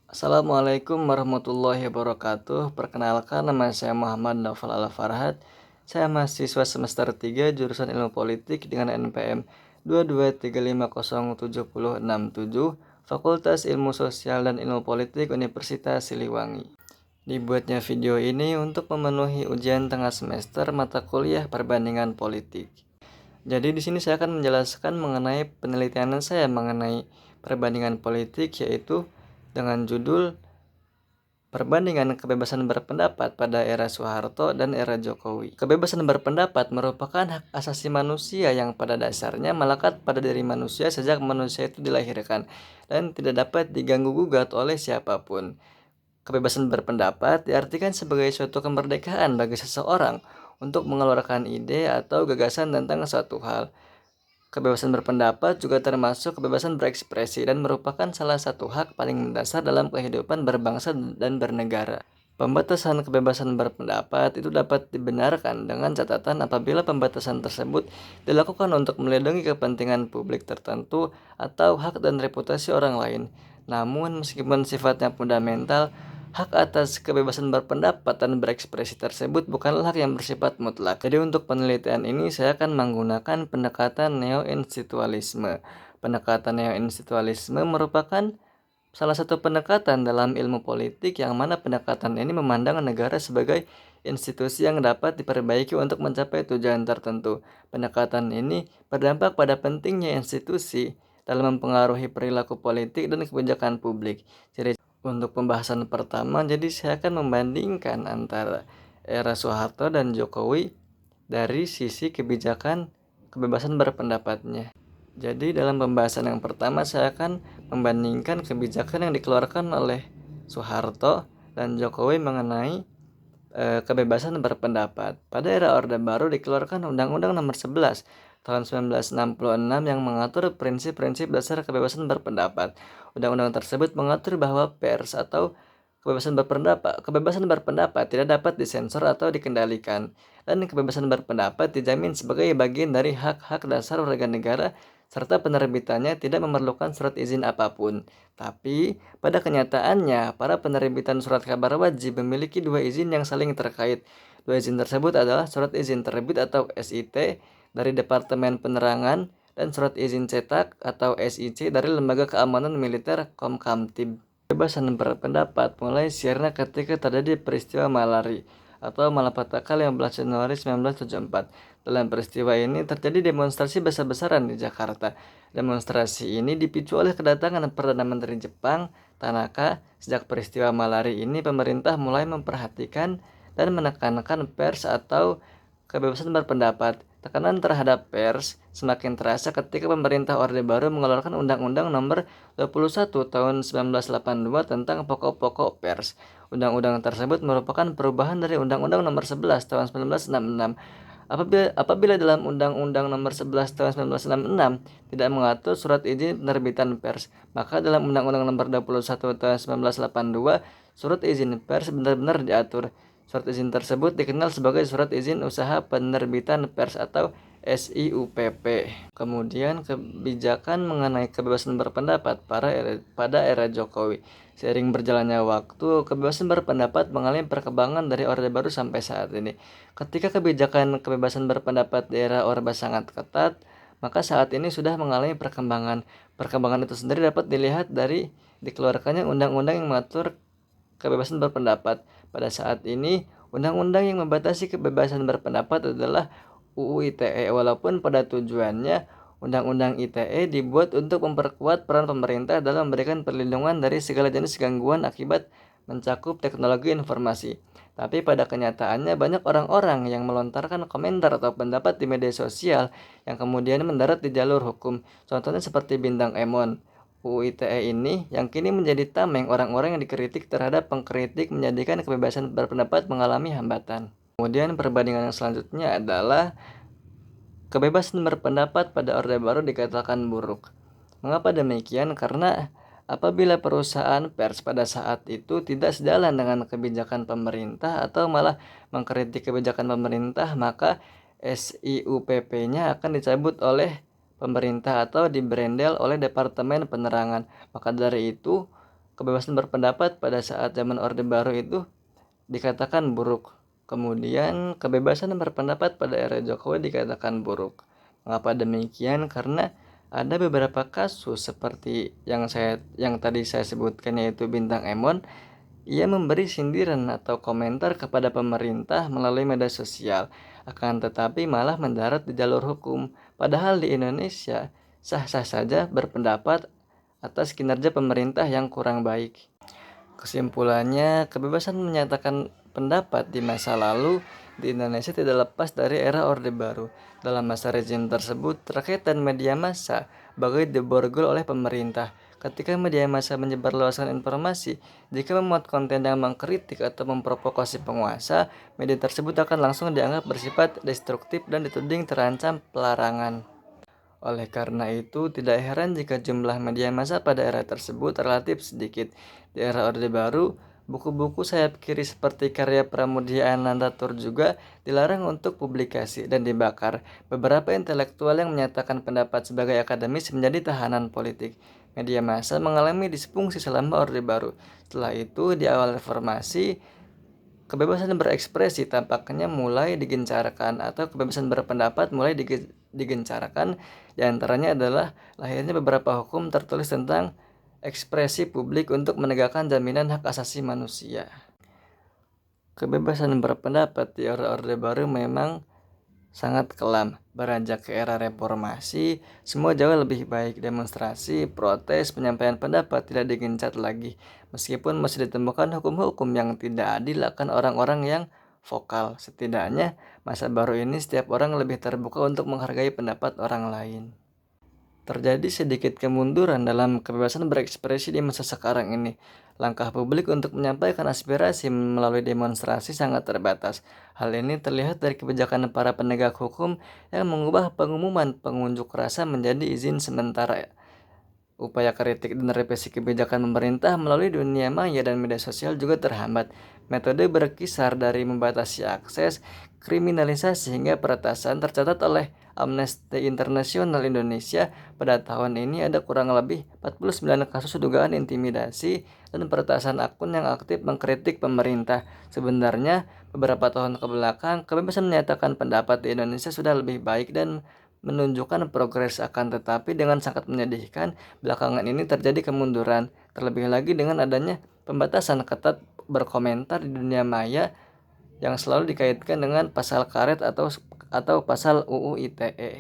Assalamualaikum warahmatullahi wabarakatuh. Perkenalkan, nama saya Muhammad Naufal Al-Farhad. Saya mahasiswa semester 3 jurusan Ilmu Politik dengan NPM 223507067, Fakultas Ilmu Sosial dan Ilmu Politik Universitas Siliwangi. Dibuatnya video ini untuk memenuhi ujian tengah semester mata kuliah perbandingan politik. Jadi di sini saya akan menjelaskan mengenai penelitian saya mengenai perbandingan politik, yaitu dengan judul Perbandingan kebebasan berpendapat pada era Soeharto dan era Jokowi. Kebebasan berpendapat merupakan hak asasi manusia yang pada dasarnya melekat pada diri manusia sejak manusia itu dilahirkan dan tidak dapat diganggu-gugat oleh siapapun. Kebebasan berpendapat diartikan sebagai suatu kemerdekaan bagi seseorang untuk mengeluarkan ide atau gagasan tentang suatu hal. Kebebasan berpendapat juga termasuk kebebasan berekspresi dan merupakan salah satu hak paling mendasar dalam kehidupan berbangsa dan bernegara. Pembatasan kebebasan berpendapat itu dapat dibenarkan dengan catatan apabila pembatasan tersebut dilakukan untuk melindungi kepentingan publik tertentu atau hak dan reputasi orang lain. Namun, meskipun sifatnya fundamental, hak atas kebebasan berpendapat dan berekspresi tersebut bukanlah hak yang bersifat mutlak. Jadi untuk penelitian ini saya akan menggunakan pendekatan neo-institualisme. Pendekatan neo-institualisme merupakan salah satu pendekatan dalam ilmu politik yang mana pendekatan ini memandang negara sebagai institusi yang dapat diperbaiki untuk mencapai tujuan tertentu. Pendekatan ini berdampak pada pentingnya institusi dalam mempengaruhi perilaku politik dan kebijakan publik. Jadi untuk pembahasan pertama, jadi saya akan membandingkan antara era Soeharto dan Jokowi dari sisi kebijakan kebebasan berpendapatnya. Jadi dalam pembahasan yang pertama saya akan membandingkan kebijakan yang dikeluarkan oleh Soeharto dan Jokowi mengenai kebebasan berpendapat. Pada era Orde Baru dikeluarkan Undang-Undang Nomor 11 tahun 1966 yang mengatur prinsip-prinsip dasar kebebasan berpendapat. Undang-undang tersebut mengatur bahwa pers atau kebebasan berpendapat tidak dapat disensor atau dikendalikan, dan kebebasan berpendapat dijamin sebagai bagian dari hak-hak dasar warga negara serta penerbitannya tidak memerlukan surat izin apapun. Tapi, pada kenyataannya, para penerbitan surat kabar wajib memiliki dua izin yang saling terkait. Dua izin tersebut adalah surat izin terbit atau SIT dari Departemen Penerangan dan surat izin cetak atau SIC dari Lembaga Keamanan Militer Komkamtib. Kebebasan berpendapat mulai sirna ketika terjadi peristiwa Malari atau Malapetaka 15 Januari 1974. Dalam peristiwa ini terjadi demonstrasi besar-besaran di Jakarta. Demonstrasi ini dipicu oleh kedatangan Perdana Menteri Jepang, Tanaka. Sejak peristiwa Malari ini, pemerintah mulai memperhatikan dan menekankan pers atau kebebasan berpendapat. Tekanan terhadap pers semakin terasa ketika pemerintah Orde Baru mengeluarkan Undang-Undang Nomor 21 Tahun 1982 tentang pokok-pokok pers. Undang-undang tersebut merupakan perubahan dari Undang-Undang Nomor 11 Tahun 1966. Apabila dalam Undang-Undang Nomor 11 Tahun 1966 tidak mengatur surat izin penerbitan pers, maka dalam Undang-Undang Nomor 21 Tahun 1982 surat izin pers benar-benar diatur. Surat izin tersebut dikenal sebagai Surat Izin Usaha Penerbitan Pers atau SIUPP. Kemudian kebijakan mengenai kebebasan berpendapat pada era Jokowi. Seiring berjalannya waktu, kebebasan berpendapat mengalami perkembangan dari Orde Baru sampai saat ini. Ketika kebijakan kebebasan berpendapat di era Orde sangat ketat, maka saat ini sudah mengalami perkembangan. Perkembangan itu sendiri dapat dilihat dari dikeluarkannya undang-undang yang mengatur kebebasan berpendapat. Pada saat ini, undang-undang yang membatasi kebebasan berpendapat adalah UU ITE, walaupun pada tujuannya Undang-Undang ITE dibuat untuk memperkuat peran pemerintah dalam memberikan perlindungan dari segala jenis gangguan akibat mencakup teknologi informasi. Tapi pada kenyataannya banyak orang-orang yang melontarkan komentar atau pendapat di media sosial yang kemudian mendarat di jalur hukum. Contohnya seperti Bintang Emon. UU ITE ini yang kini menjadi tameng orang-orang yang dikritik terhadap pengkritik menjadikan kebebasan berpendapat mengalami hambatan. Kemudian perbandingan yang selanjutnya adalah kebebasan berpendapat pada Orde Baru dikatakan buruk. Mengapa demikian? Karena apabila perusahaan pers pada saat itu tidak sejalan dengan kebijakan pemerintah atau malah mengkritik kebijakan pemerintah, maka SIUPP-nya akan dicabut oleh pemerintah atau diberendel oleh Departemen Penerangan. Maka dari itu, kebebasan berpendapat pada saat zaman Orde Baru itu dikatakan buruk. Kemudian kebebasan berpendapat pada era Jokowi dikatakan buruk. Mengapa demikian? Karena ada beberapa kasus seperti yang tadi saya sebutkan, yaitu Bintang Emon. Ia memberi sindiran atau komentar kepada pemerintah melalui media sosial, akan tetapi malah mendarat di jalur hukum. Padahal di Indonesia sah-sah saja berpendapat atas kinerja pemerintah yang kurang baik. Kesimpulannya, kebebasan menyatakan pendapat di masa lalu di Indonesia tidak lepas dari era Orde Baru. Dalam masa rezim tersebut, rakyat dan media massa bagai diborgol oleh pemerintah. Ketika media massa menyebarluaskan informasi, jika memuat konten yang mengkritik atau memprovokasi penguasa, media tersebut akan langsung dianggap bersifat destruktif dan dituding terancam pelarangan. Oleh karena itu, tidak heran jika jumlah media massa pada era tersebut relatif sedikit. Di era Orde Baru, buku-buku sayap kiri seperti karya Pramudia Anantatur juga dilarang untuk publikasi dan dibakar. Beberapa intelektual yang menyatakan pendapat sebagai akademis menjadi tahanan politik. Media massa mengalami disfungsi selama Orde Baru. Setelah itu, di awal reformasi, kebebasan berekspresi tampaknya mulai digencarkan atau kebebasan berpendapat mulai digencarkan. Di antaranya adalah lahirnya beberapa hukum tertulis tentang ekspresi publik untuk menegakkan jaminan hak asasi manusia. Kebebasan berpendapat di era Orde Baru memang sangat kelam. Beranjak ke era reformasi, semua jauh lebih baik. Demonstrasi, protes, penyampaian pendapat tidak digencar lagi. Meskipun masih ditemukan hukum-hukum yang tidak adil akan orang-orang yang vokal. Setidaknya, masa baru ini setiap orang lebih terbuka untuk menghargai pendapat orang lain. Terjadi sedikit kemunduran dalam kebebasan berekspresi di masa sekarang ini. Langkah publik untuk menyampaikan aspirasi melalui demonstrasi sangat terbatas. Hal ini terlihat dari kebijakan para penegak hukum yang mengubah pengumuman pengunjuk rasa menjadi izin sementara. Upaya kritik dan revisi kebijakan pemerintah melalui dunia maya dan media sosial juga terhambat. Metode berkisar dari membatasi akses, kriminalisasi hingga peretasan. Tercatat oleh Amnesty International Indonesia, pada tahun ini ada kurang lebih 49 kasus dugaan intimidasi dan peretasan akun yang aktif mengkritik pemerintah. Sebenarnya, beberapa tahun kebelakang, kebebasan menyatakan pendapat di Indonesia sudah lebih baik dan menunjukkan progres, akan tetapi dengan sangat menyedihkan belakangan ini terjadi kemunduran, terlebih lagi dengan adanya pembatasan ketat berkomentar di dunia maya yang selalu dikaitkan dengan pasal karet atau pasal UU ITE.